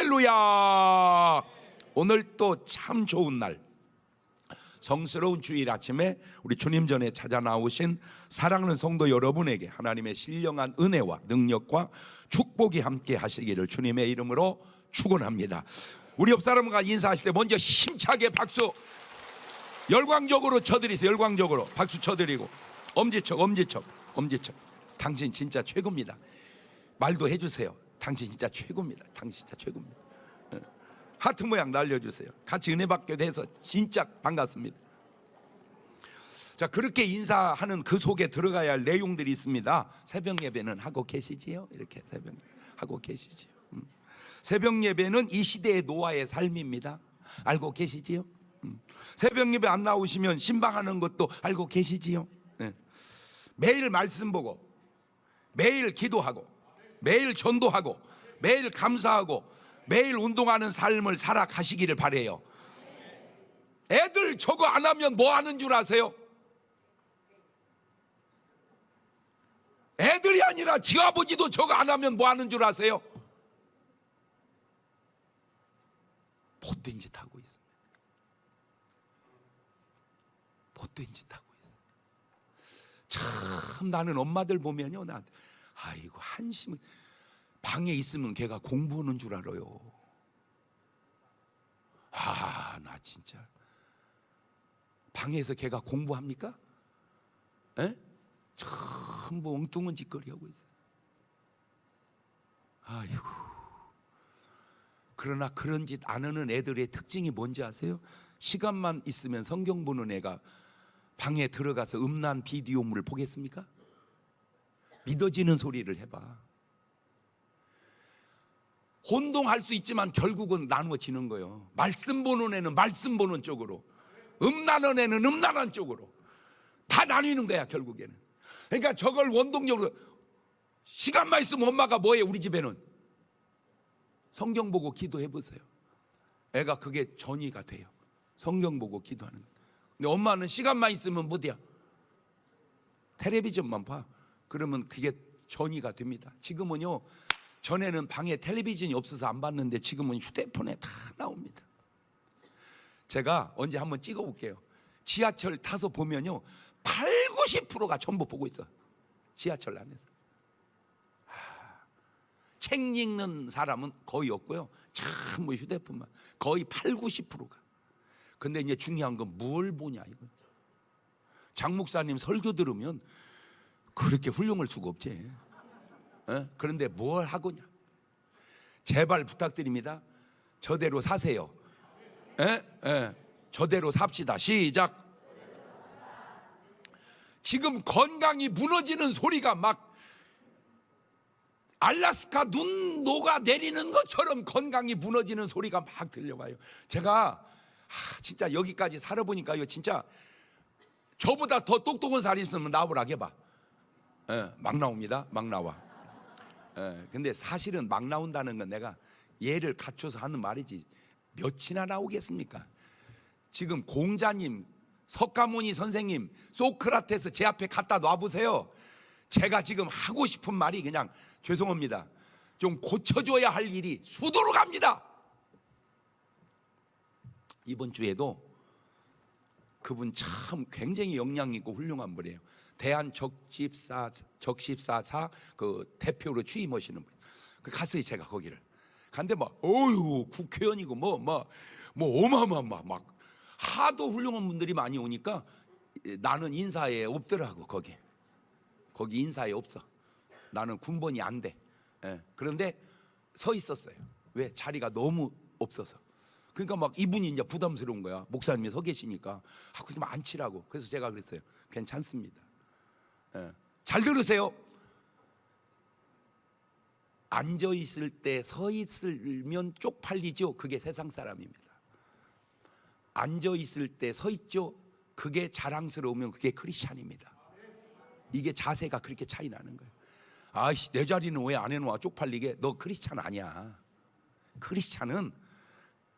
할렐루야. 오늘 또 참 좋은 날, 성스러운 주일 아침에 우리 주님 전에 찾아 나오신 사랑하는 성도 여러분에게 하나님의 신령한 은혜와 능력과 축복이 함께 하시기를 주님의 이름으로 축원합니다. 우리 옆 사람과 인사하실 때 먼저 힘차게 박수 열광적으로 쳐드리세요. 열광적으로 박수 쳐드리고 엄지척. 당신 진짜 최고입니다. 말도 해주세요. 당신 진짜 최고입니다. 당신 진짜 최고입니다. 하트 모양 날려주세요. 같이 은혜 받게 돼서 진짜 반갑습니다. 자, 그렇게 인사하는 그 속에 들어가야 할 내용들이 있습니다. 새벽 예배는 하고 계시지요? 이렇게 새벽 하고 계시지요? 새벽 예배는 이 시대의 노아의 삶입니다. 알고 계시지요? 새벽 예배 안 나오시면 신방하는 것도 알고 계시지요? 네. 매일 말씀 보고 매일 기도하고 매일 전도하고 매일 감사하고 매일 운동하는 삶을 살아가시기를 바래요. 애들 저거 안 하면 뭐 하는 줄 아세요? 애들이 아니라 지 아버지도 저거 안 하면 뭐 하는 줄 아세요? 못된 짓 하고 있습니다. 못된 짓 하고 있어요. 참 나는 엄마들 보면요, 나한테 아이고 한심은 방에 있으면 걔가 공부하는 줄 알아요. 아, 나 진짜 방에서 걔가 공부합니까? 에? 전부 엉뚱한 짓거리 하고 있어요. 아이고. 그러나 그런 짓 안 하는 애들의 특징이 뭔지 아세요? 시간만 있으면 성경 보는 애가 방에 들어가서 음란 비디오물을 보겠습니까? 믿어지는 소리를 해봐. 혼동할 수 있지만 결국은 나누어지는 거예요. 말씀 보는 애는 말씀 보는 쪽으로, 음란한 애는 음란한 쪽으로 다 나뉘는 거야 결국에는. 그러니까 저걸 원동력으로 시간만 있으면 엄마가 뭐해? 우리 집에는 성경 보고 기도해 보세요. 애가 그게 전이가 돼요. 성경 보고 기도하는 거. 근데 엄마는 시간만 있으면 뭐야? 텔레비전만 봐. 그러면 그게 전이가 됩니다. 지금은요, 전에는 방에 텔레비전이 없어서 안 봤는데 지금은 휴대폰에 다 나옵니다. 제가 언제 한번 찍어볼게요. 지하철 타서 보면요 80~90%가 전부 보고 있어. 지하철 안에서. 책 읽는 사람은 거의 없고요, 전부 휴대폰만. 거의 80~90%가. 근데 이제 중요한 건 뭘 보냐 이거. 장 목사님 설교 들으면 그렇게 훌륭할 수가 없지. 그런데 뭘 하고냐. 제발 부탁드립니다. 저대로 사세요. 저대로 삽시다. 시작. 지금 건강이 무너지는 소리가 막 알라스카 눈 녹아 내리는 것처럼 건강이 무너지는 소리가 막 들려와요. 제가 진짜 여기까지 살아보니까요, 진짜 저보다 더 똑똑한 사람이 있으면 나오라고 해봐. 막 나옵니다. 막 나와. 근데 사실은 막 나온다는 건 내가 예를 갖춰서 하는 말이지 몇이나 나오겠습니까? 지금 공자님, 석가모니 선생님, 소크라테스 제 앞에 갖다 놔보세요. 제가 지금 하고 싶은 말이 그냥 죄송합니다, 좀 고쳐줘야 할 일이 수두룩 합니다. 이번 주에도 그분 참 굉장히 역량 있고 훌륭한 분이에요. 대한적십사사 그 대표로 취임하시는 분. 그 갔어요 제가 거기를. 간데 막 어유 국회의원이고 뭐 어마어마한 막 하도 훌륭한 분들이 많이 오니까 나는 인사에 없더라고. 거기 인사에 없어. 나는 군번이 안 돼. 그런데 서 있었어요. 왜? 자리가 너무 없어서. 그러니까 막 이분이 이제 부담스러운 거야. 목사님이 서 계시니까 좀 앉히라고. 그래서 제가 그랬어요. 괜찮습니다. 잘 들으세요. 앉아 있을 때 서 있으면 쪽팔리죠. 그게 세상 사람입니다. 앉아 있을 때 서 있죠. 그게 자랑스러우면 그게 크리스찬입니다. 이게 자세가 그렇게 차이 나는 거예요. 아이씨, 내 자리는 왜 안 해놓아 쪽팔리게. 너 크리스찬 아니야. 크리스찬은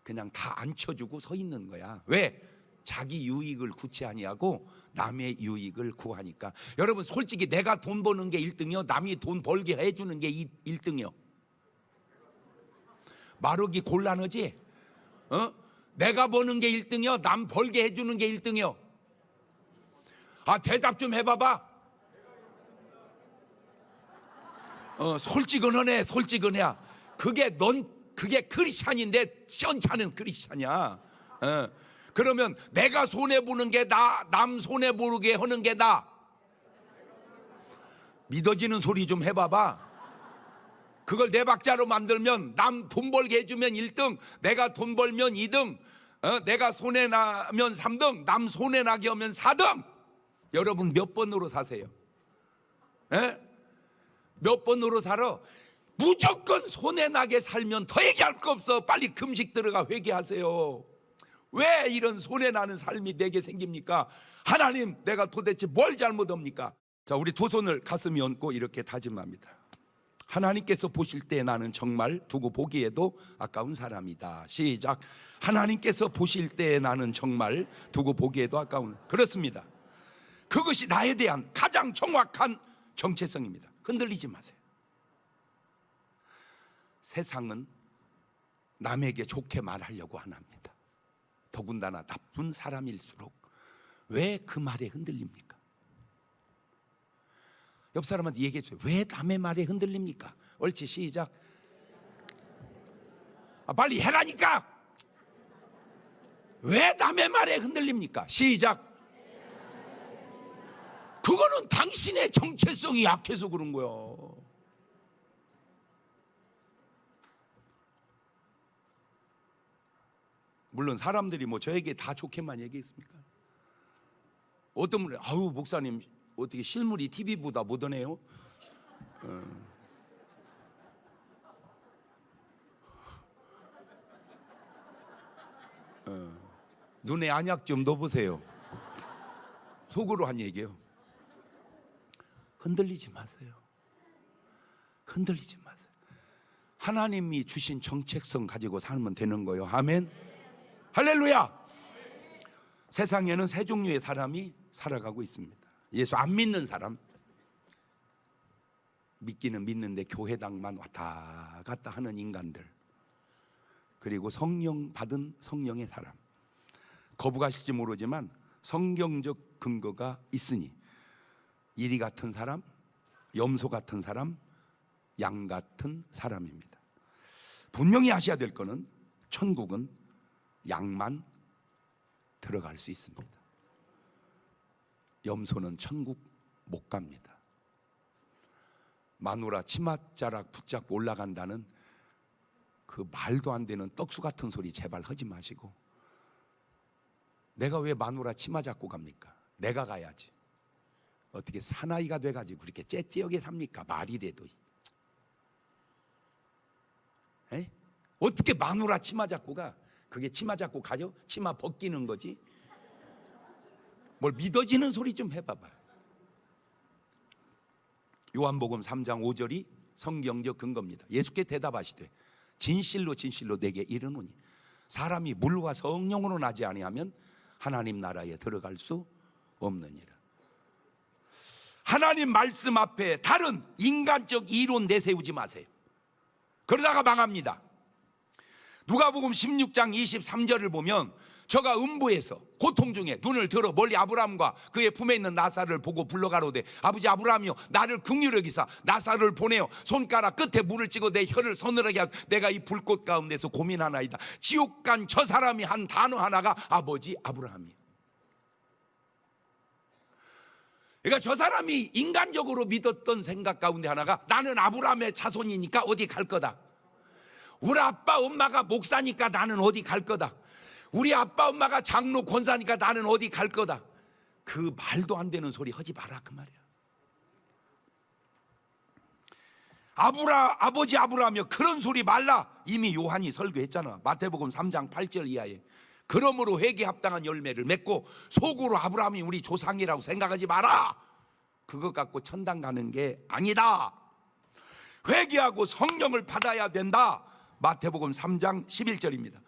그냥 다 앉혀주고 서 있는 거야. 왜? 자기 유익을 구치 아니하고 남의 유익을 구하니까. 여러분 솔직히 내가 돈 버는 게 1등이요? 남이 돈 벌게 해주는 게 1등이요? 말하기 곤란하지? 내가 버는 게 1등이요? 남 벌게 해주는 게 1등이요? 대답 좀 해봐봐. 솔직은하네, 솔직은해야. 그게 크리스찬인데 시원찮은 크리스찬이야. 그러면 내가 손해보는 게 나, 남 손해보게 하는 게 나. 믿어지는 소리 좀 해봐봐. 그걸 내 박자로 만들면 남 돈 벌게 해주면 1등, 내가 돈 벌면 2등, 내가 손해나면 3등, 남 손해나게 하면 4등. 여러분 몇 번으로 사세요? 몇 번으로 살아? 무조건 손해나게 살면 더 얘기할 거 없어. 빨리 금식 들어가 회개하세요. 왜 이런 손해나는 삶이 내게 생깁니까? 하나님, 내가 도대체 뭘 잘못합니까? 자, 우리 두 손을 가슴에 얹고 이렇게 다짐합니다. 하나님께서 보실 때 나는 정말 두고 보기에도 아까운 사람이다. 시작. 하나님께서 보실 때 나는 정말 두고 보기에도 아까운. 그렇습니다. 그것이 나에 대한 가장 정확한 정체성입니다. 흔들리지 마세요. 세상은 남에게 좋게 말하려고 안 합니다. 더군다나 나쁜 사람일수록 왜 그 말에 흔들립니까? 옆 사람한테 얘기해줘요. 왜 남의 말에 흔들립니까? 옳지, 시작. 빨리 해라니까. 왜 남의 말에 흔들립니까? 시작. 그거는 당신의 정체성이 약해서 그런 거예요. 물론 사람들이 뭐 저에게 다 좋게만 얘기했습니까? 어떤 분이 아우 목사님 어떻게 실물이 TV보다 못하네요. 눈에 안약 좀 넣어보세요. 속으로 한 얘기예요. 흔들리지 마세요. 흔들리지 마세요. 하나님이 주신 정체성 가지고 살면 되는 거예요. 아멘. 할렐루야. 세상에는 세 종류의 사람이 살아가고 있습니다. 예수 안 믿는 사람, 믿기는 믿는데 교회당만 왔다 갔다 하는 인간들, 그리고 성령 받은 성령의 사람. 거부가실지 모르지만 성경적 근거가 있으니 이리 같은 사람, 염소 같은 사람, 양 같은 사람입니다. 분명히 아셔야 될 거는 천국은 양만 들어갈 수 있습니다. 염소는 천국 못 갑니다. 마누라 치맛자락 붙잡고 올라간다는 그 말도 안 되는 떡수 같은 소리 제발 하지 마시고, 내가 왜 마누라 치마 잡고 갑니까? 내가 가야지. 어떻게 사나이가 돼가지고 그렇게 째째하게 삽니까? 말이라도. 어떻게 마누라 치마 잡고 가? 그게 치마 잡고 가죠? 치마 벗기는 거지. 뭘 믿어지는 소리 좀 해봐봐요. 요한복음 3장 5절이 성경적 근거입니다. 예수께 대답하시되 진실로 진실로 내게 이르노니 사람이 물과 성령으로 나지 아니하면 하나님 나라에 들어갈 수 없느니라. 하나님 말씀 앞에 다른 인간적 이론 내세우지 마세요. 그러다가 망합니다. 누가복음 16장 23절을 보면 저가 음부에서 고통 중에 눈을 들어 멀리 아브라함과 그의 품에 있는 나사를 보고 불러가로되 아버지 아브라함이여 나를 긍휼히 여기사 나사를 보내어 손가락 끝에 물을 찍어 내 혀를 서늘하게 하소서. 내가 이 불꽃 가운데서 고민하나이다. 지옥 간 저 사람이 한 단어 하나가 아버지 아브라함이에요. 그러니까 저 사람이 인간적으로 믿었던 생각 가운데 하나가 나는 아브라함의 자손이니까 어디 갈 거다. 우리 아빠 엄마가 목사니까 나는 어디 갈 거다. 우리 아빠 엄마가 장로 권사니까 나는 어디 갈 거다. 그 말도 안 되는 소리 하지 마라 그 말이야. 아버지 아브라함이여 그런 소리 말라. 이미 요한이 설교했잖아. 마태복음 3장 8절 이하에. 그러므로 회개에 합당한 열매를 맺고 속으로 아브라함이 우리 조상이라고 생각하지 마라. 그것 갖고 천당 가는 게 아니다. 회개하고 성령을 받아야 된다. 마태복음 3장 11절입니다.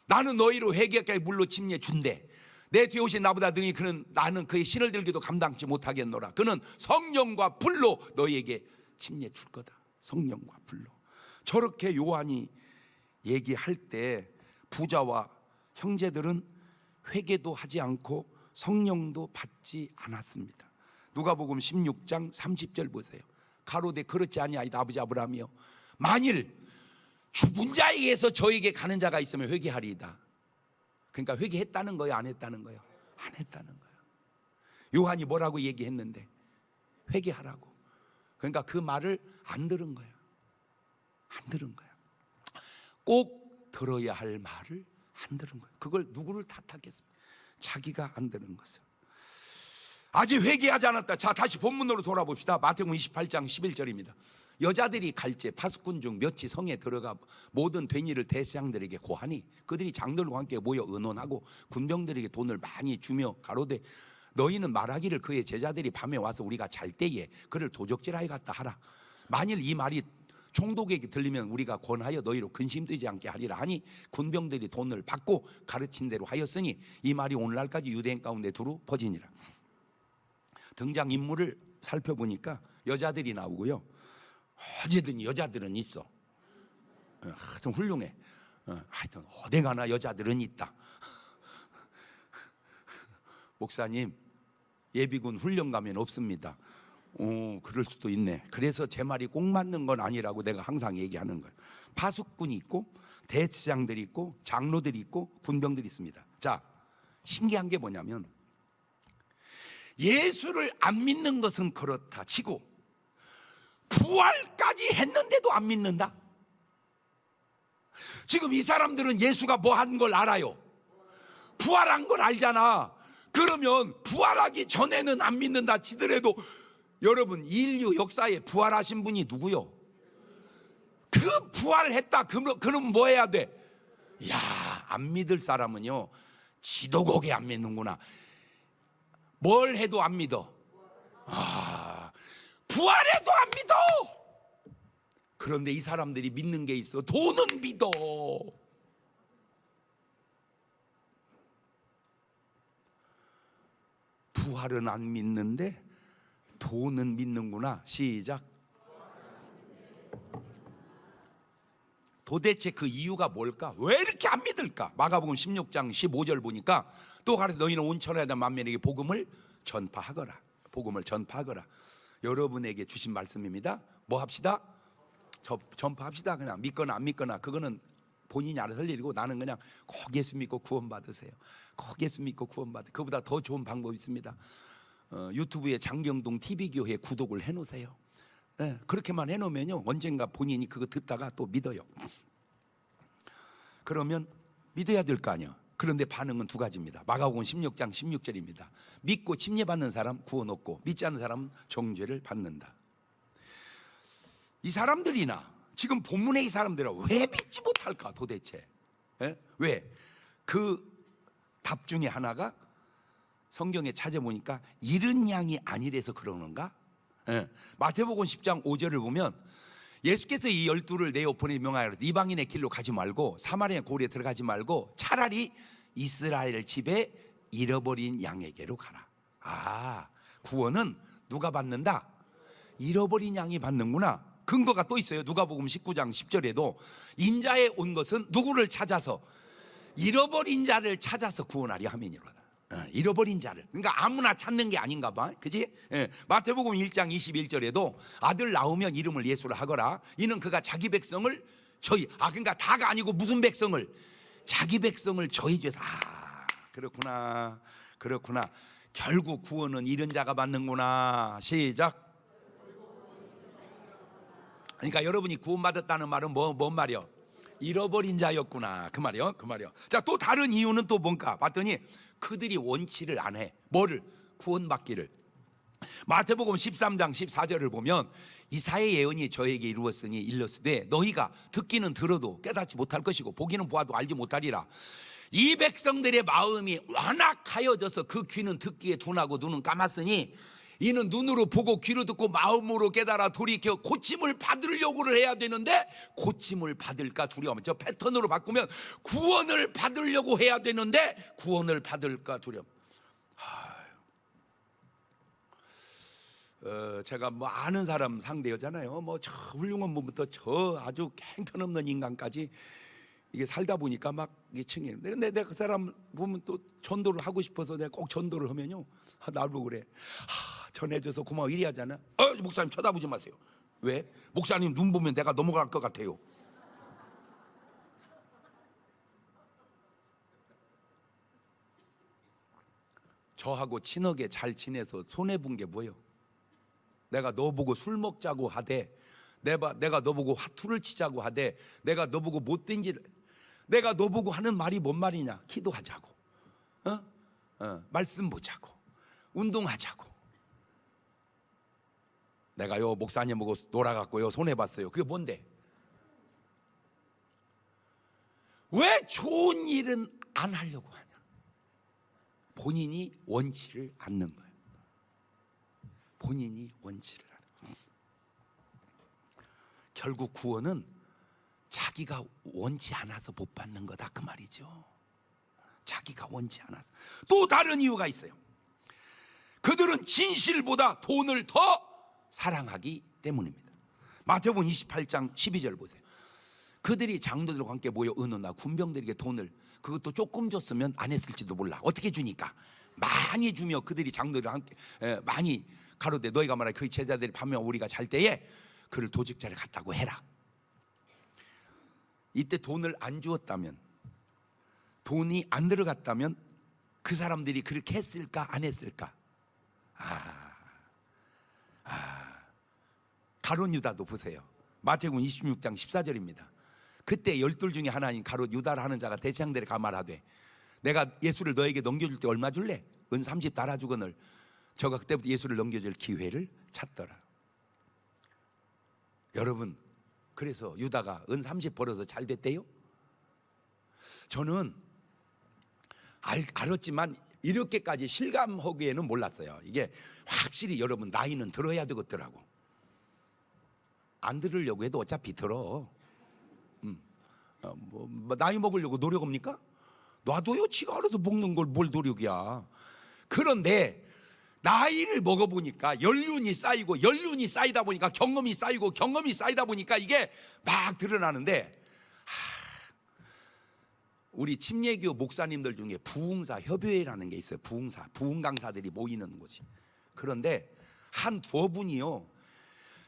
나는 너희로 회개하게 물로 침례 준대. 내 뒤에 오신 나보다 능히 그는 나는 그의 신을 들기도 감당치 못하겠노라. 그는 성령과 불로 너희에게 침례 줄 거다. 성령과 불로. 저렇게 요한이 얘기할 때 부자와 형제들은 회개도 하지 않고 성령도 받지 않았습니다. 누가복음 16장 30절 보세요. 가로되 그렇지 아니하이다 아버지 아브라함이여, 만일 죽은 자에 의해서 저에게 가는 자가 있으면 회개하리이다. 그러니까 회개했다는 거예요, 안 했다는 거예요? 안 했다는 거예요. 요한이 뭐라고 얘기했는데 회개하라고. 그러니까 그 말을 안 들은 거예요. 안 들은 거예요. 꼭 들어야 할 말을 안 들은 거예요. 그걸 누구를 탓하겠습니까? 자기가 안 들은 것을. 아직 회개하지 않았다. 자, 다시 본문으로 돌아봅시다. 마태복음 28장 11절입니다. 여자들이 갈제 파수꾼 중 몇이 성에 들어가 모든 되니를 대제장들에게 고하니 그들이 장들과 함께 모여 의논하고 군병들에게 돈을 많이 주며 가로되 너희는 말하기를 그의 제자들이 밤에 와서 우리가 잘 때에 그를 도적질하여 갔다 하라. 만일 이 말이 총독에게 들리면 우리가 권하여 너희로 근심되지 않게 하리라 하니 군병들이 돈을 받고 가르친 대로 하였으니 이 말이 오늘날까지 유대인 가운데 두루 퍼지니라. 등장인물을 살펴보니까 여자들이 나오고요. 어디든 여자들은 있어. 하여튼 훌륭해. 하여튼 어디 가나 여자들은 있다. 목사님, 예비군 훈련 가면 없습니다. 그럴 수도 있네. 그래서 제 말이 꼭 맞는 건 아니라고 내가 항상 얘기하는 거예요. 파수꾼이 있고 대치장들이 있고 장로들이 있고 군병들이 있습니다. 자, 신기한 게 뭐냐면 예수를 안 믿는 것은 그렇다 치고 부활까지 했는데도 안 믿는다. 지금 이 사람들은 예수가 뭐 한 걸 알아요. 부활한 걸 알잖아. 그러면 부활하기 전에는 안 믿는다 치더라도 여러분, 인류 역사에 부활하신 분이 누구요? 그 부활했다. 그럼 뭐 해야 돼? 야, 안 믿을 사람은요, 지도곡에 안 믿는구나. 뭘 해도 안 믿어. 부활해도 안 믿어. 그런데 이 사람들이 믿는 게 있어. 돈은 믿어. 부활은 안 믿는데 돈은 믿는구나. 시작. 도대체 그 이유가 뭘까? 왜 이렇게 안 믿을까? 마가복음 16장 15절 보니까 또 가르쳐 너희는 온 천하에다 만민에게 복음을 전파하거라. 복음을 전파하거라. 여러분에게 주신 말씀입니다. 뭐 합시다? 전파합시다. 그냥 믿거나 안 믿거나 그거는 본인이 알아서 할 일이고 나는 그냥 꼭 예수 믿고 구원받으세요. 꼭 예수 믿고 구원받으세요. 그보다 더 좋은 방법이 있습니다. 유튜브에 장경동 TV교회 구독을 해놓으세요. 그렇게만 해놓으면요 언젠가 본인이 그거 듣다가 또 믿어요. 그러면 믿어야 될 거 아니야. 그런데 반응은 두 가지입니다. 마가복음 16장 16절입니다. 믿고 침례받는 사람 구원 얻고 믿지 않는 사람은 정죄를 받는다. 이 사람들이나 지금 본문의 이 사람들은 왜 믿지 못할까 도대체? 왜? 그 답 중에 하나가 성경에 찾아보니까 잃은 양이 아니래서 그러는가? 마태복음 10장 5절을 보면 예수께서 이 12를 내어 보내 명하여 이방인의 길로 가지 말고 사마리아 고리에 들어가지 말고 차라리 이스라엘 집에 잃어버린 양에게로 가라. 구원은 누가 받는다? 잃어버린 양이 받는구나. 근거가 또 있어요. 누가복음 19장 10절에도 인자에 온 것은 누구를 찾아서 잃어버린 자를 찾아서 구원하려 함이니로다. 잃어버린 자를. 그러니까 아무나 찾는 게 아닌가 봐. 그지? 마태복음 1장 21절에도 아들 낳으면 이름을 예수라 하거라. 이는 그가 자기 백성을 그러니까 다가 아니고 무슨 백성을? 자기 백성을 저희 죄에서. 그렇구나. 결국 구원은 잃은 자가 받는구나. 시작. 그러니까 여러분이 구원받았다는 말은 뭔 말이요? 잃어버린 자였구나. 그 말이요. 자, 또 다른 이유는 또 뭔가 봤더니 그들이 원치를 안 해. 뭐를? 구원받기를. 마태복음 13장 14절을 보면 이사야의 예언이 저에게 이루었으니 일렀으되 너희가 듣기는 들어도 깨닫지 못할 것이고 보기는 보아도 알지 못하리라. 이 백성들의 마음이 완악하여져서 그 귀는 듣기에 둔하고 눈은 감았으니 이는 눈으로 보고 귀로 듣고 마음으로 깨달아 돌이켜 고침을 받으려고를 해야 되는데 고침을 받을까 두려움. 저 패턴으로 바꾸면 구원을 받으려고 해야 되는데 구원을 받을까 두려움. 제가 뭐 아는 사람 상대였잖아요. 뭐 저 훌륭한 분부터 저 아주 형편없는 인간까지 이게 살다 보니까 막 이게 층이. 근데 내가 그 사람 보면 또 전도를 하고 싶어서 내가 꼭 전도를 하면요, 나를 보고 그래. 전해줘서 고마워 이리 하잖아. 목사님 쳐다보지 마세요. 왜? 목사님 눈 보면 내가 넘어갈 것 같아요. 저하고 친하게 잘 지내서 손해본 게 뭐예요? 내가 너 보고 술 먹자고 하되, 내가 너 보고 화투를 치자고 하되, 내가 너 보고 못된 짓, 내가 너 보고 하는 말이 뭔 말이냐? 기도하자고, 말씀 보자고, 운동하자고. 내가요 목사님하고 놀아갖고요 손해봤어요. 그게 뭔데? 왜 좋은 일은 안 하려고 하냐? 본인이 원치를 않는 거예요. 본인이 원치를 않는 거예요. 결국 구원은 자기가 원치 않아서 못 받는 거다 그 말이죠. 자기가 원치 않아서. 또 다른 이유가 있어요. 그들은 진실보다 돈을 더 사랑하기 때문입니다. 마태복음 28장 12절 보세요. 그들이 장로들과 함께 모여 은호나 군병들에게 돈을, 그것도 조금 줬으면 안 했을지도 몰라. 어떻게 주니까? 많이 주며 그들이 장로들과 함께 많이 가로되 너희가 말하여 그의 제자들이 밤에 우리가 잘 때에 그를 도적자를 갔다고 해라. 이때 돈을 안 주었다면, 돈이 안 들어갔다면 그 사람들이 그렇게 했을까 안 했을까? 가룟 유다도 보세요. 마태복음 26장 14절입니다. 그때 12 중에 하나인 가룟 유다라 하는 자가 대장들에 가말하되 내가 예수를 너에게 넘겨줄 때 얼마 줄래? 은 30 달아주거늘. 저가 그때부터 예수를 넘겨줄 기회를 찾더라. 여러분, 그래서 유다가 은 30 벌어서 잘 됐대요? 저는 알았지만 이렇게까지 실감하기에는 몰랐어요. 이게 확실히 여러분 나이는 들어야 되겠더라고. 안 들으려고 해도 어차피 들어. 뭐 나이 먹으려고 노력합니까? 놔둬요. 지가 알아서 먹는 걸 뭘 노력이야. 그런데 나이를 먹어보니까 연륜이 쌓이고, 연륜이 쌓이다 보니까 경험이 쌓이고, 경험이 쌓이다 보니까 이게 막 드러나는데, 우리 침례교 목사님들 중에 부흥사 협의회라는 게 있어요. 부흥사, 부흥 강사들이 모이는 곳이. 그런데 한 두 분이요,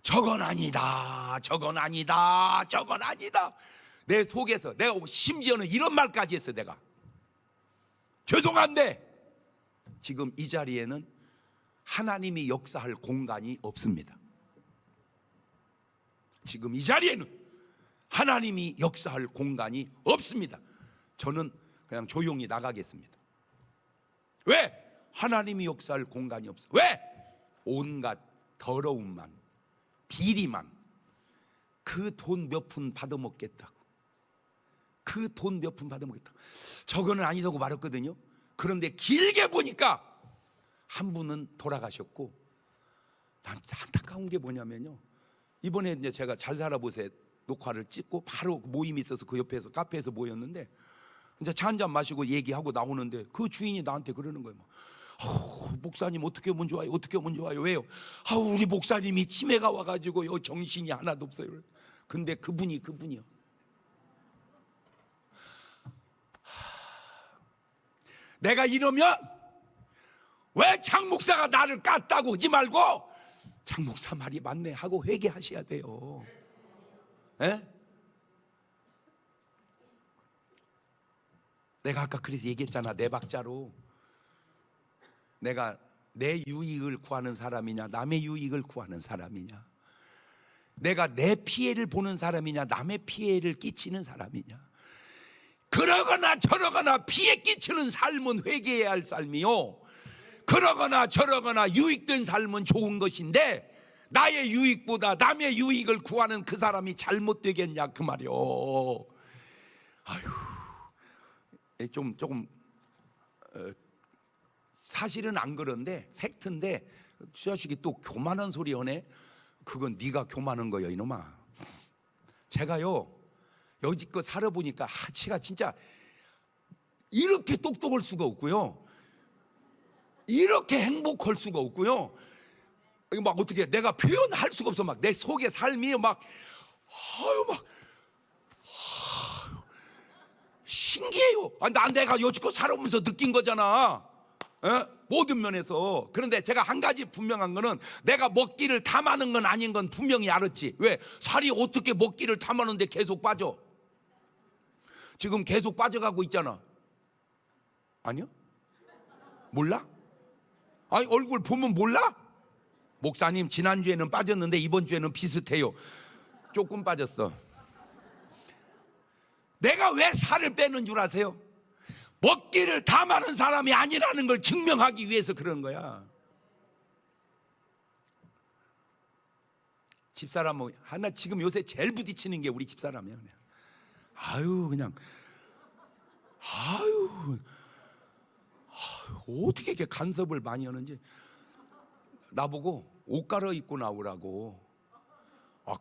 저건 아니다, 저건 아니다, 저건 아니다. 내 속에서 내가 심지어는 이런 말까지 했어. 내가 죄송한데 지금 이 자리에는 하나님이 역사할 공간이 없습니다. 지금 이 자리에는 하나님이 역사할 공간이 없습니다. 저는 그냥 조용히 나가겠습니다. 왜? 하나님이 역사할 공간이 없어. 왜? 온갖 더러움만, 비리만, 그 돈 몇 푼 받아먹겠다고, 그 돈 몇 푼 받아먹겠다고. 저거는 아니라고 말했거든요. 그런데 길게 보니까 한 분은 돌아가셨고, 난 안타까운 게 뭐냐면요, 이번에 이제 제가 잘 살아보세요 녹화를 찍고 바로 모임이 있어서 그 옆에서 카페에서 모였는데, 이제 차 한잔 마시고 얘기하고 나오는데 그 주인이 나한테 그러는 거예요. 목사님 어떻게 하면 좋아요? 어떻게 하면 좋아요? 왜요? 우리 목사님이 치매가 와가지고요 정신이 하나도 없어요. 근데 그분이요. 내가 이러면 왜 장 목사가 나를 깠다고 하지 말고 장 목사 말이 맞네 하고 회개하셔야 돼요. 에? 내가 아까 그래서 얘기했잖아. 내 박자로 내가 내 유익을 구하는 사람이냐 남의 유익을 구하는 사람이냐, 내가 내 피해를 보는 사람이냐 남의 피해를 끼치는 사람이냐. 그러거나 저러거나 피해 끼치는 삶은 회개해야 할 삶이요, 그러거나 저러거나 유익된 삶은 좋은 것인데 나의 유익보다 남의 유익을 구하는 그 사람이 잘못되겠냐 그 말이요. 조금 사실은 안 그런데 팩트인데 자식이 또 교만한 소리 하네. 그건 네가 교만한 거야 이놈아. 제가요 여지껏 살아보니까 제가 진짜 이렇게 똑똑할 수가 없고요, 이렇게 행복할 수가 없고요, 막 어떻게 내가 표현할 수가 없어. 막 내 속의 삶이 신기해요. 내가 여지껏 살아오면서 느낀 거잖아. 모든 면에서. 그런데 제가 한 가지 분명한 거는 내가 먹기를 탐하는 건 아닌 건 분명히 알았지. 왜? 살이 어떻게 먹기를 탐하는데 계속 빠져? 지금 계속 빠져가고 있잖아. 아니요? 몰라? 아니, 얼굴 보면 몰라? 목사님, 지난주에는 빠졌는데 이번 주에는 비슷해요. 조금 빠졌어. 내가 왜 살을 빼는 줄 아세요? 먹기를 탐하는 사람이 아니라는 걸 증명하기 위해서 그런 거야. 집사람은 하나 지금 요새 제일 부딪히는 게 우리 집사람이야. 그냥. 그냥 어떻게 이렇게 간섭을 많이 하는지. 나보고 옷 갈아입고 나오라고.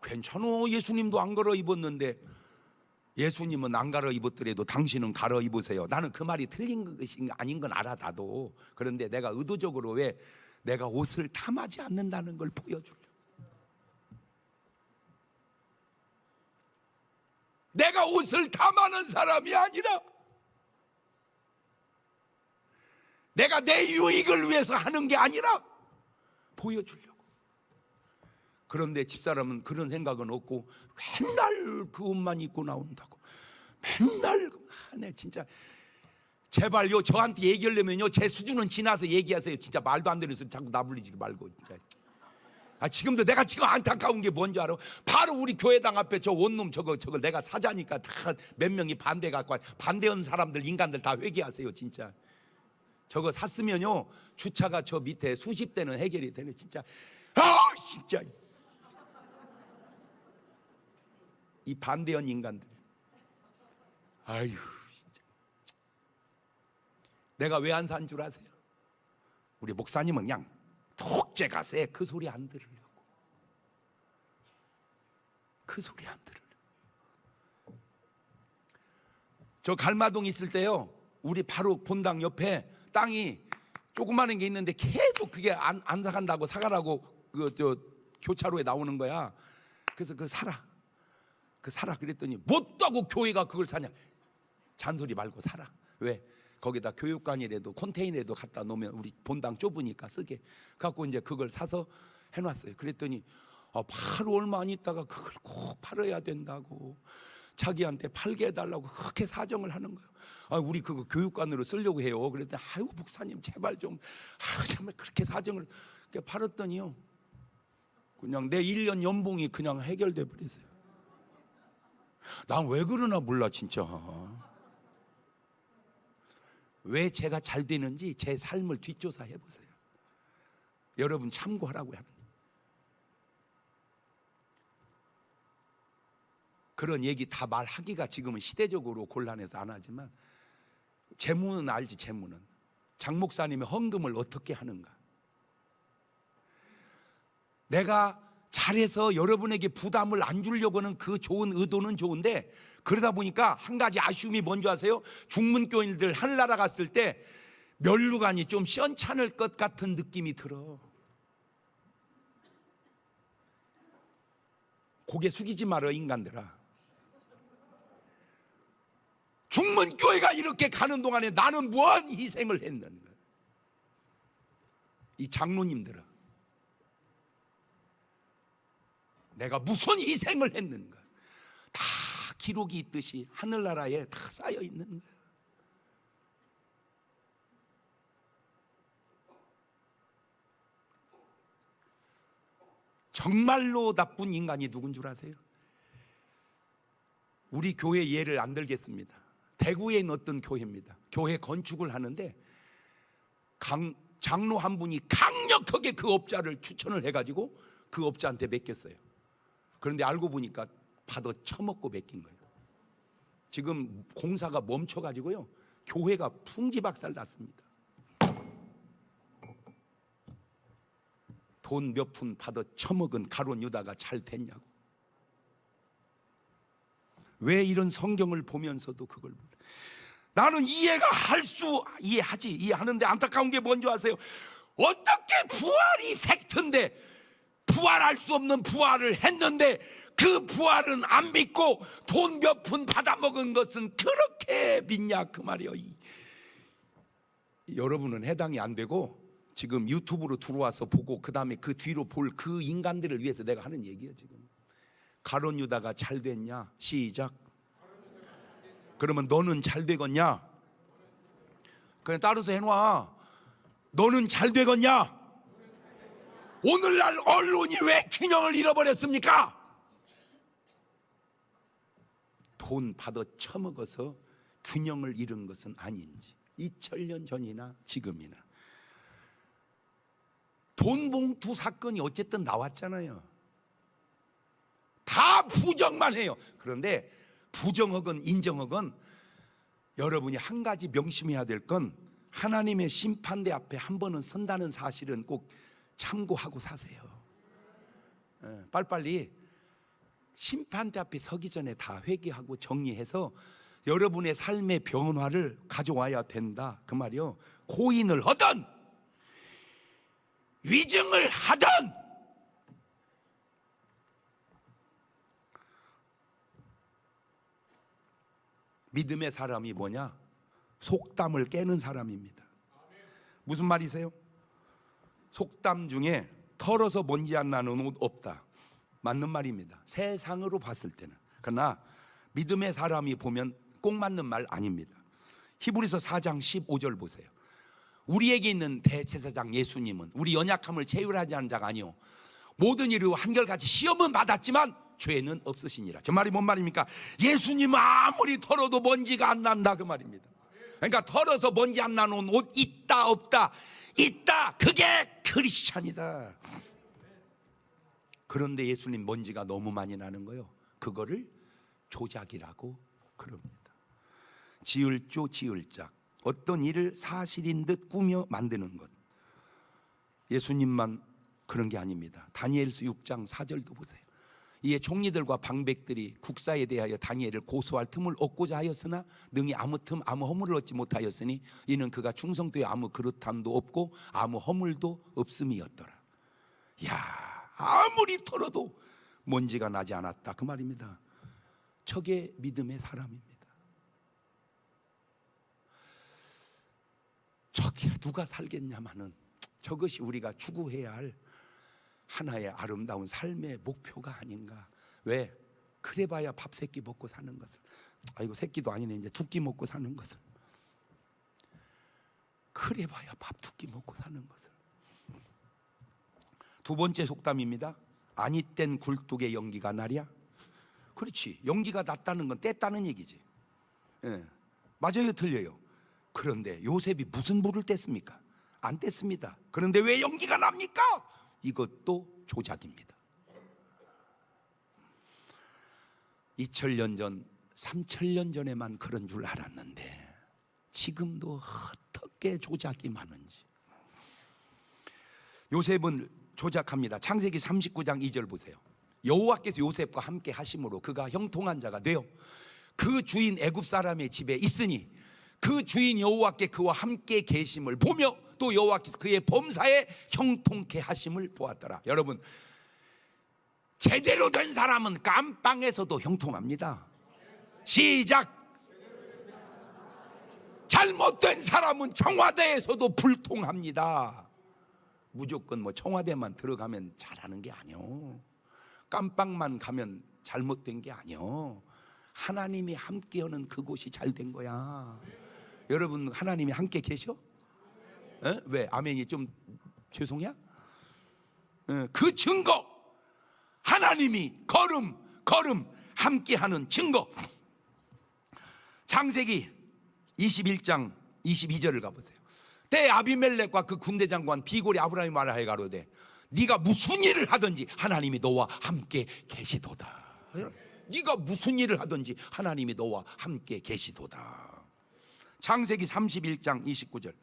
괜찮아, 예수님도 안 갈아입었는데. 예수님은 안 갈아입었더라도 당신은 갈아입으세요. 나는 그 말이 틀린 것이 아닌 건 알아, 나도. 그런데 내가 의도적으로 왜 내가 옷을 탐하지 않는다는 걸 보여주려고. 내가 옷을 탐하는 사람이 아니라 내가 내 유익을 위해서 하는 게 아니라 보여주려고. 그런데 집사람은 그런 생각은 없고 맨날 그 옷만 입고 나온다고. 맨날. 네, 진짜 제발요, 저한테 얘기하려면요 제 수준은 지나서 얘기하세요. 진짜 말도 안 되는 소리 자꾸 나불리지 말고. 진짜. 지금도 내가 지금 안타까운 게 뭔지 알아? 바로 우리 교회당 앞에 저 원룸 저거 내가 사자니까 다 몇 명이 반대 갖고 반대한 사람들, 인간들 다 회개하세요. 진짜 저거 샀으면요 주차가 저 밑에 수십 대는 해결이 되네. 진짜 진짜 이 반대한 인간들. 진짜. 내가 왜 안 산 줄 아세요? 우리 목사님은 그냥 독재가 세. 그 소리 안 들으려고. 그 소리 안 들으려고. 저 갈마동 있을 때요, 우리 바로 본당 옆에 땅이 조그마한 게 있는데 계속 그게 안 사간다고, 사가라고 저 교차로에 나오는 거야. 그래서 그 사라 그랬더니 못 따고 교회가 그걸 사냐. 잔소리 말고 사라. 왜? 거기다 교육관이라도 컨테이너에도 갖다 놓으면 우리 본당 좁으니까 쓰게. 갖고 이제 그걸 사서 해놨어요. 그랬더니 바로 얼마 안 있다가 그걸 꼭 팔아야 된다고 자기한테 팔게 해달라고 그렇게 사정을 하는 거예요. 우리 그거 교육관으로 쓰려고 해요. 그랬더니 목사님 제발 좀 정말 그렇게 사정을. 팔았더니요 그냥 내 1년 연봉이 그냥 해결돼 버렸어요. 난 왜 그러나 몰라 진짜. 왜 제가 잘 되는지 제 삶을 뒷조사 해보세요. 여러분 참고하라고 하는 그런 얘기 다 말하기가 지금은 시대적으로 곤란해서 안 하지만, 재무는 알지. 재무는 장 목사님의 헌금을 어떻게 하는가. 내가 잘해서 여러분에게 부담을 안 주려고 하는 그 좋은 의도는 좋은데, 그러다 보니까 한 가지 아쉬움이 뭔지 아세요? 중문교인들 하늘나라 갔을 때 면류관이 좀 시원찮을 것 같은 느낌이 들어. 고개 숙이지 말어 인간들아. 중문교회가 이렇게 가는 동안에 나는 무한 희생을 했는가. 이 장로님들아, 내가 무슨 희생을 했는가. 다 기록이 있듯이 하늘나라에 다 쌓여 있는 거예요. 정말로 나쁜 인간이 누군 줄 아세요? 우리 교회 예를 안 들겠습니다. 대구에 있는 어떤 교회입니다. 교회 건축을 하는데 장로 한 분이 강력하게 그 업자를 추천을 해가지고 그 업자한테 맡겼어요. 그런데 알고 보니까 받아 처먹고 맡긴 거예요. 지금 공사가 멈춰가지고요 교회가 풍지박살 났습니다. 돈 몇 푼 받아 처먹은 가룟 유다가 잘 됐냐고. 왜 이런 성경을 보면서도 그걸 몰라. 나는 이해하지. 이해하는데 안타까운 게 뭔지 아세요? 어떻게 부활이 팩트인데 부활할 수 없는 부활을 했는데 그 부활은 안 믿고 돈 몇 푼 받아먹은 것은 그렇게 믿냐 그 말이에요. 여러분은 해당이 안 되고 지금 유튜브로 들어와서 보고 그 다음에 그 뒤로 볼 그 인간들을 위해서 내가 하는 얘기예요. 지금 가룟 유다가 잘 됐냐? 시작. 그러면 너는 잘 되겠냐? 그냥 따라서 해놔. 너는 잘 되겠냐? 오늘날 언론이 왜 균형을 잃어버렸습니까? 돈 받아 처먹어서 균형을 잃은 것은 아닌지 2000년 전이나 지금이나 돈 봉투 사건이 어쨌든 나왔잖아요. 다 부정만 해요. 그런데 부정하건 인정하건 여러분이 한 가지 명심해야 될 건 하나님의 심판대 앞에 한 번은 선다는 사실은 꼭 참고하고 사세요. 빨리빨리 심판대 앞에 서기 전에 다 회개하고 정리해서 여러분의 삶의 변화를 가져와야 된다 그 말이요. 고인을 하든 위증을 하든 믿음의 사람이 뭐냐? 속담을 깨는 사람입니다. 무슨 말이세요? 속담 중에 털어서 먼지 안 나는 옷 없다. 맞는 말입니다. 세상으로 봤을 때는. 그러나 믿음의 사람이 보면 꼭 맞는 말 아닙니다. 히브리서 4장 15절 보세요. 우리에게 있는 대제사장 예수님은 우리 연약함을 체휼하지 않은 자가 아니요 모든 일로 한결같이 시험은 받았지만 죄는 없으시니라. 저 말이 뭔 말입니까? 예수님 아무리 털어도 먼지가 안 난다 그 말입니다. 그러니까 털어서 먼지 안 나는 옷 있다 없다? 있다. 그게 크리스찬이다. 그런데 예수님 먼지가 너무 많이 나는 거예요. 그거를 조작이라고 그럽니다. 지을조 지을작, 어떤 일을 사실인 듯 꾸며 만드는 것. 예수님만 그런 게 아닙니다. 다니엘서 6장 4절도 보세요. 이에 총리들과 방백들이 국사에 대하여 다니엘을 고소할 틈을 얻고자 하였으나 능히 아무 틈 아무 허물을 얻지 못하였으니 이는 그가 충성도에 아무 그릇함도 없고 아무 허물도 없음이었더라. 야, 아무리 털어도 먼지가 나지 않았다 그 말입니다. 저게 믿음의 사람입니다. 저기에 누가 살겠냐마는 저것이 우리가 추구해야 할 하나의 아름다운 삶의 목표가 아닌가. 왜? 그래봐야 밥 세 끼 먹고 사는 것을, 아이고 세 끼도 아니네, 이제 두 끼 먹고 사는 것을, 그래봐야 밥 두 끼 먹고 사는 것을. 두 번째 속담입니다. 아니 땐 굴뚝에 연기가 나랴. 그렇지, 연기가 났다는 건 뗐다는 얘기지. 예, 맞아요, 틀려요? 그런데 요셉이 무슨 불을 뗐습니까? 안 뗐습니다. 그런데 왜 연기가 납니까? 이것도 조작입니다. 2000년 전, 3000년 전에만 그런 줄 알았는데 지금도 어떻게 조작이 많은지. 요셉은 조작합니다. 창세기 39장 2절 보세요. 여호와께서 요셉과 함께 하심으로 그가 형통한 자가 되어 그 주인 애굽 사람의 집에 있으니 그 주인 여호와께 그와 함께 계심을 보며 또 여호와께서 그의 범사에 형통케 하심을 보았더라. 여러분, 제대로 된 사람은 깜빵에서도 형통합니다. 시작. 잘못된 사람은 청와대에서도 불통합니다. 무조건 뭐 청와대만 들어가면 잘하는 게 아니요, 깜빵만 가면 잘못된 게 아니요, 하나님이 함께하는 그곳이 잘된 거야. 여러분, 하나님이 함께 계셔? 에? 왜? 아멘이 좀 죄송해요? 그 증거, 하나님이 걸음 함께하는 증거. 창세기 21장 22절을 가보세요. 때 아비멜렉과 그 군대장관 비골이 아브라함이 말하여 가로되 네가 무슨 일을 하든지 하나님이 너와 함께 계시도다. 네가 무슨 일을 하든지 하나님이 너와 함께 계시도다. 창세기 31장 29절.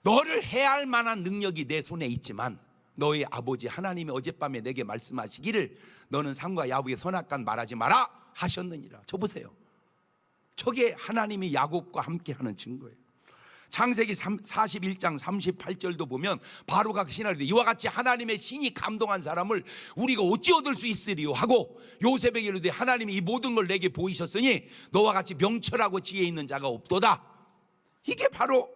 너를 해할 만한 능력이 내 손에 있지만 너의 아버지 하나님이 어젯밤에 내게 말씀하시기를 너는 삼가 야곱에게 선악간 말하지 마라 하셨느니라. 저 보세요. 저게 하나님이 야곱과 함께하는 증거예요. 창세기 41장 38절도 보면 바로가 그 신하를 이와 같이 하나님의 신이 감동한 사람을 우리가 어찌 얻을 수 있으리요 하고 요셉에게 이르되 하나님이 이 모든 걸 내게 보이셨으니 너와 같이 명철하고 지혜 있는 자가 없도다. 이게 바로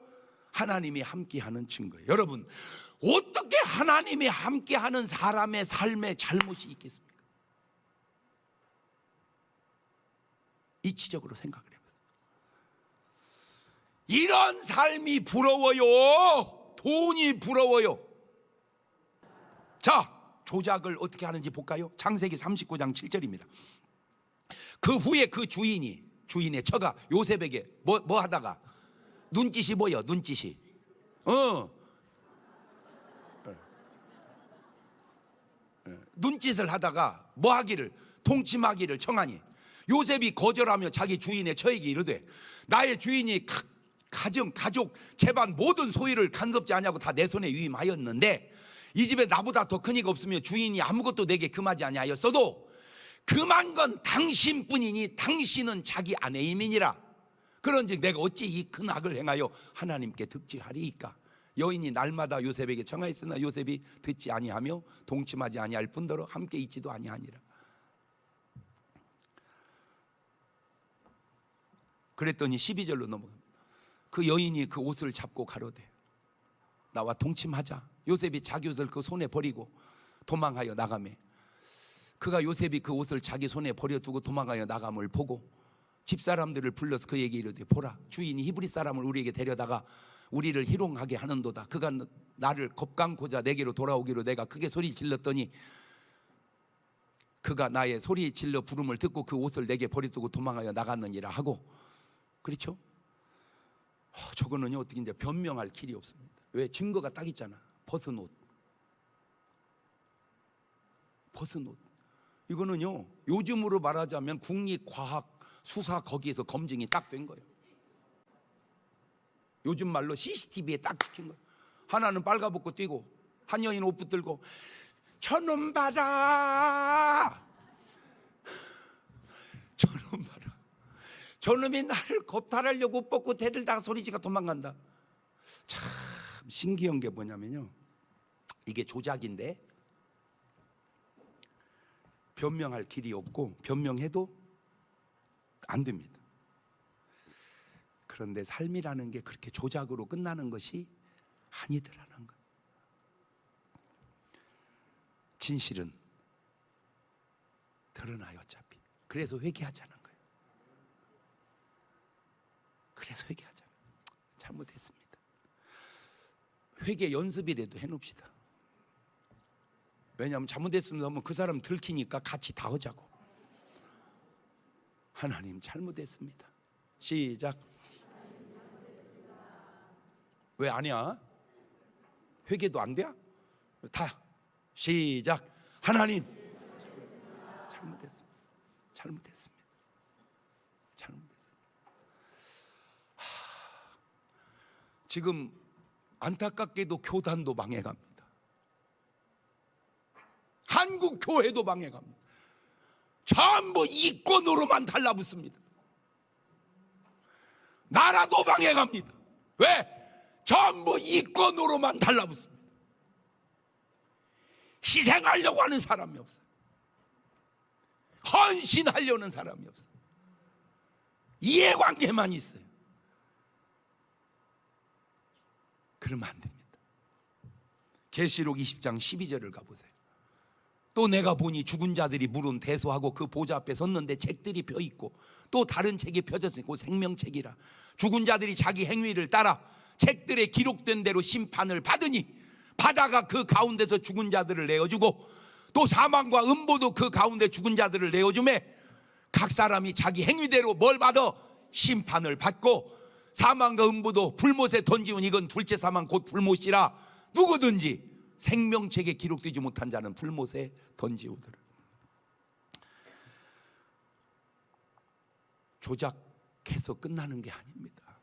하나님이 함께하는 증거예요. 여러분, 어떻게 하나님이 함께하는 사람의 삶에 잘못이 있겠습니까? 이치적으로 생각을 해보세요. 이런 삶이 부러워요. 돈이 부러워요. 자, 조작을 어떻게 하는지 볼까요? 창세기 39장 7절입니다. 그 후에 그 주인의 처가 요셉에게 뭐 하다가 눈짓이 뭐예요? 눈짓이 눈짓을 하다가 뭐 하기를 동침하기를 청하니 요셉이 거절하며 자기 주인의 처에게 이르되 나의 주인이 가족 집안 모든 소유를 간섭지 아니하고 다 내 손에 위임하였는데 이 집에 나보다 더 큰 이가 없으며 주인이 아무것도 내게 금하지 아니하였어도 금한 건 당신뿐이니 당신은 자기 아내임이니라. 그런즉 내가 어찌 이 큰 악을 행하여 하나님께 득지하리이까. 여인이 날마다 요셉에게 청하였으나 요셉이 듣지 아니하며 동침하지 아니할 뿐더러 함께 있지도 아니하니라. 그랬더니 12절로 넘어갑니다. 그 여인이 그 옷을 잡고 가로되 나와 동침하자. 요셉이 자기 옷을 그 손에 버리고 도망하여 나가매 그가 요셉이 그 옷을 자기 손에 버려두고 도망하여 나감을 보고 집사람들을 불러서 그에게 이르되 보라, 주인이 히브리 사람을 우리에게 데려다가 우리를 희롱하게 하는도다. 그가 나를 겁강고자 내게로 돌아오기로 내가 크게 소리 질렀더니 그가 나의 소리 질러 부름을 듣고 그 옷을 내게 버려두고 도망하여 나갔느니라 하고. 그렇죠? 저거는요 어떻게 이제 변명할 길이 없습니다. 왜? 증거가 딱 있잖아. 벗은 옷. 이거는요 요즘으로 말하자면 국립과학수사 거기에서 검증이 딱 된 거예요. 요즘 말로 CCTV에 딱 찍힌 거예요. 하나는 빨가벗고 뛰고 한 여인 옷 붙들고 저놈 봐라, 저놈 봐라, 저놈이 나를 겁탈하려고 옷 벗고 대들다가 소리지가 도망간다. 참 신기한 게 뭐냐면요, 이게 조작인데 변명할 길이 없고 변명해도 안 됩니다. 그런데 삶이라는 게 그렇게 조작으로 끝나는 것이 아니더라는 거예요. 진실은 드러나요 어차피. 그래서 회개하자는 거예요. 그래서 회개하자는 거예요. 잘못했습니다. 회개 연습이라도 해놓읍시다. 왜냐하면 잘못했으면 하면 그 사람 들키니까 같이 다 하자고. 하나님 잘못했습니다. 시작. 왜 아니야? 회개도 안 돼? 다 시작. 하나님 잘못했습니다. 지금 안타깝게도 교단도 망해갑니다. 한국 교회도 망해갑니다. 전부 이권으로만 달라붙습니다. 나라도 망해갑니다. 왜? 전부 이권으로만 달라붙습니다. 희생하려고 하는 사람이 없어요. 헌신하려는 사람이 없어요. 이해관계만 있어요. 그러면 안 됩니다. 계시록 20장 12절을 가보세요. 또 내가 보니 죽은 자들이 물은 대소하고 그 보좌 앞에 섰는데 책들이 펴있고 또 다른 책이 펴졌으니 그 생명책이라. 죽은 자들이 자기 행위를 따라 책들에 기록된 대로 심판을 받으니 바다가 그 가운데서 죽은 자들을 내어주고 또 사망과 음보도 그 가운데 죽은 자들을 내어주매 각 사람이 자기 행위대로 뭘 받아? 심판을 받고 사망과 음보도 불못에 던지운 이건 둘째 사망 곧 불못이라. 누구든지 생명책에 기록되지 못한 자는 불못에 던지우더라. 조작해서 끝나는 게 아닙니다.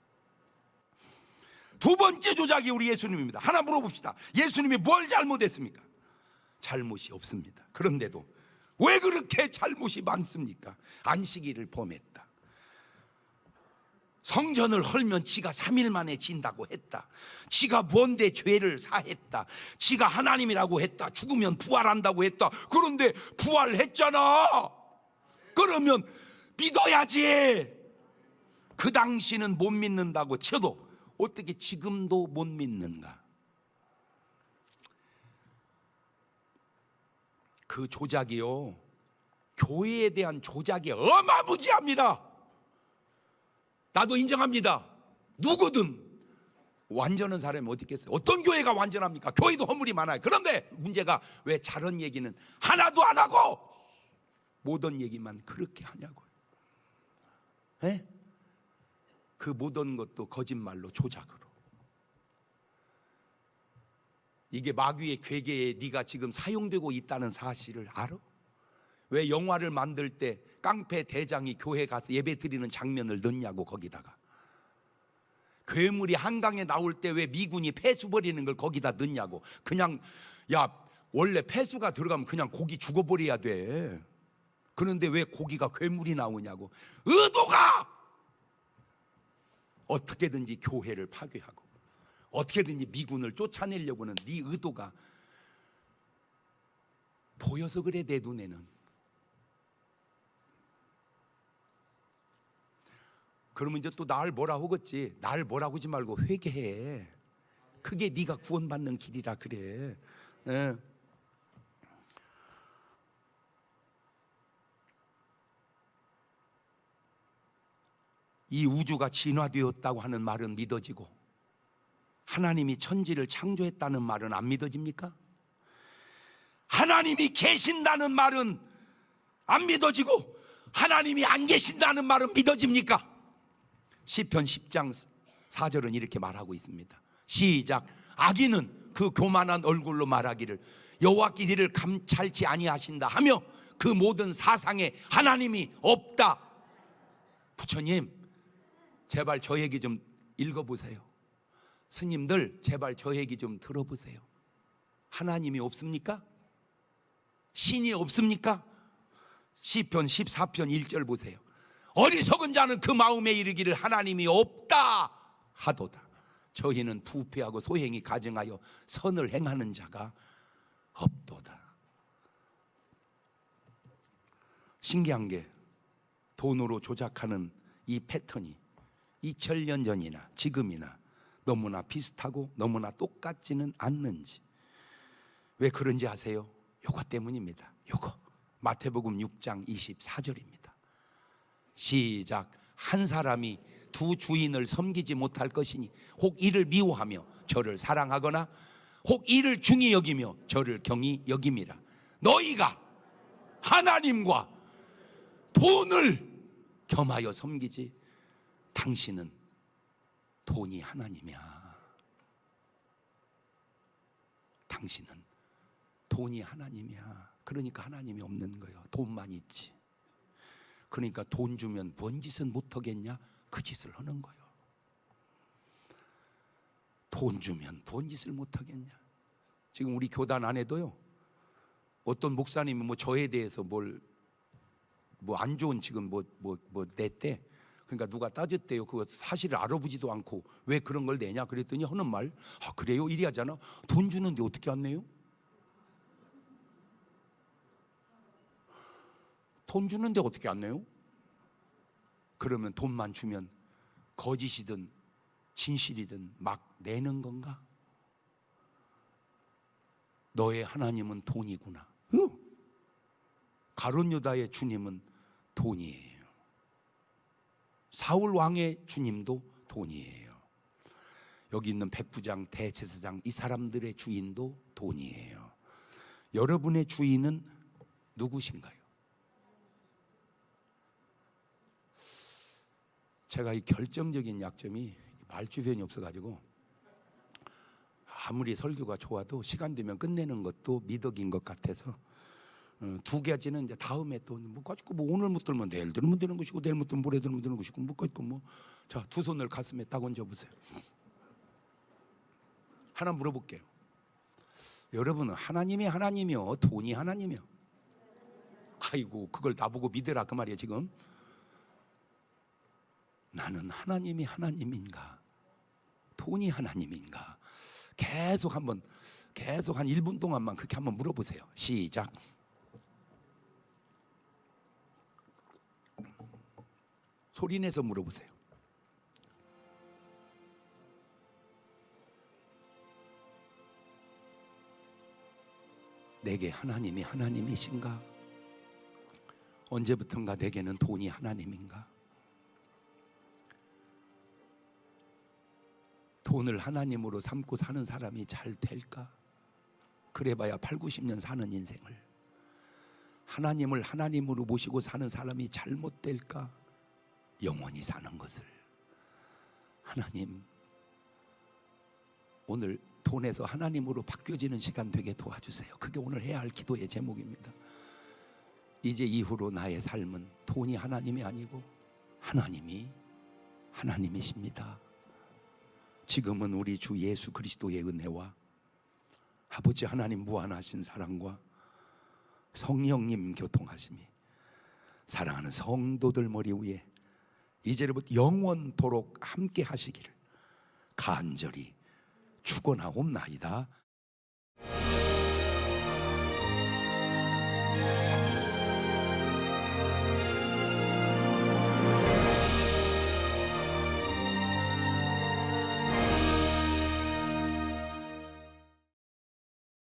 두 번째 조작이 우리 예수님입니다. 하나 물어봅시다. 예수님이 뭘 잘못했습니까? 잘못이 없습니다. 그런데도 왜 그렇게 잘못이 많습니까? 안식일을 범했다. 성전을 헐면 지가 3일 만에 진다고 했다. 지가 뭔데 죄를 사했다. 지가 하나님이라고 했다. 죽으면 부활한다고 했다. 그런데 부활했잖아. 그러면 믿어야지. 그 당시는 못 믿는다고 쳐도 어떻게 지금도 못 믿는가? 그 조작이요, 교회에 대한 조작이 어마무지합니다. 나도 인정합니다. 누구든 완전한 사람이 어디 있겠어요? 어떤 교회가 완전합니까? 교회도 허물이 많아요. 그런데 문제가 왜 잘한 얘기는 하나도 안 하고 못한 얘기만 그렇게 하냐고요. 에? 그 못한 것도 거짓말로 조작으로. 이게 마귀의 괴계에 네가 지금 사용되고 있다는 사실을 알아? 왜 영화를 만들 때 깡패 대장이 교회 가서 예배 드리는 장면을 넣냐고. 거기다가 괴물이 한강에 나올 때 왜 미군이 폐수 버리는 걸 거기다 넣냐고. 그냥 야, 원래 폐수가 들어가면 그냥 고기 죽어버려야 돼. 그런데 왜 고기가 괴물이 나오냐고. 의도가 어떻게든지 교회를 파괴하고 어떻게든지 미군을 쫓아내려고 하는 네 의도가 보여서 그래. 내 눈에는. 그러면 이제 또 날 뭐라 하겠지. 날 뭐라고 하지 말고 회개해. 그게 네가 구원받는 길이라 그래. 네. 이 우주가 진화되었다고 하는 말은 믿어지고 하나님이 천지를 창조했다는 말은 안 믿어집니까? 하나님이 계신다는 말은 안 믿어지고 하나님이 안 계신다는 말은 믿어집니까? 시편 10장 4절은 이렇게 말하고 있습니다. 시작. 악인은 그 교만한 얼굴로 말하기를 여호와께 이를 감찰치 아니하신다 하며 그 모든 사상에 하나님이 없다. 부처님, 제발 저 얘기 좀 읽어보세요. 스님들, 제발 저 얘기 좀 들어보세요. 하나님이 없습니까? 신이 없습니까? 시편 14편 1절 보세요. 어리석은 자는 그 마음에 이르기를 하나님이 없다 하도다. 저희는 부패하고 소행이 가증하여 선을 행하는 자가 없도다. 신기한 게 돈으로 조작하는 이 패턴이 2000년 전이나 지금이나 너무나 비슷하고 너무나 똑같지는 않는지. 왜 그런지 아세요? 요거 때문입니다. 요거 마태복음 6장 24절입니다. 시작. 한 사람이 두 주인을 섬기지 못할 것이니 혹 이를 미워하며 저를 사랑하거나 혹 이를 중히 여기며 저를 경히 여김이라. 너희가 하나님과 돈을 겸하여 섬기지 당신은 돈이 하나님이야. 당신은 돈이 하나님이야. 그러니까 하나님이 없는 거예요. 돈만 있지. 그러니까 돈 주면 뭔 짓은 못하겠냐? 그 짓을 하는 거예요. 돈 주면 뭔 짓을 못하겠냐? 지금 우리 교단 안에도요, 어떤 목사님이 뭐 저에 대해서 뭐 안 좋은 지금 뭐 냈대. 그러니까 누가 따졌대요. 그거 사실을 알아보지도 않고 왜 그런 걸 내냐 그랬더니 하는 말, 아 그래요? 이리 하잖아. 돈 주는데 어떻게 안 내요? 돈 주는데 어떻게 안 내요? 그러면 돈만 주면 거짓이든 진실이든 막 내는 건가? 너의 하나님은 돈이구나. 가룟 유다의 주님은 돈이에요. 사울 왕의 주님도 돈이에요. 여기 있는 백부장, 대제사장 이 사람들의 주인도 돈이에요. 여러분의 주인은 누구신가요? 제가 이 결정적인 약점이 말주변이 없어가지고 아무리 설교가 좋아도 시간 되면 끝내는 것도 미덕인 것 같아서 두 가지는 이제 다음에 또 뭐 가지고 뭐 오늘 못 들면 내일 들으면 되는 것이고 내일 못 들면 모레 들으면 되는 것이고 뭐 가지고 뭐 자, 두 손을 가슴에 딱 얹어 보세요. 하나 물어볼게요. 여러분은 하나님이 하나님이요, 돈이 하나님이요? 아이고 그걸 나보고 믿으라 그 말이에요. 지금 나는 하나님이 하나님인가? 돈이 하나님인가? 계속 한 1분 동안만 그렇게 한번 물어보세요. 시작. 소리 내서 물어보세요. 내게 하나님이 하나님이신가? 언제부턴가 내게는 돈이 하나님인가? 돈을 하나님으로 삼고 사는 사람이 잘 될까? 그래봐야 8, 90년 사는 인생을. 하나님을 하나님으로 모시고 사는 사람이 잘못될까? 영원히 사는 것을. 하나님, 오늘 돈에서 하나님으로 바뀌어지는 시간 되게 도와주세요. 그게 오늘 해야 할 기도의 제목입니다. 이제 이후로 나의 삶은 돈이 하나님이 아니고 하나님이 하나님이십니다. 지금은 우리 주 예수 그리스도의 은혜와 아버지 하나님 무한하신 사랑과 성령님 교통하심이 사랑하는 성도들 머리 위에 이제부터 영원토록 함께 하시기를 간절히 축원하옵나이다.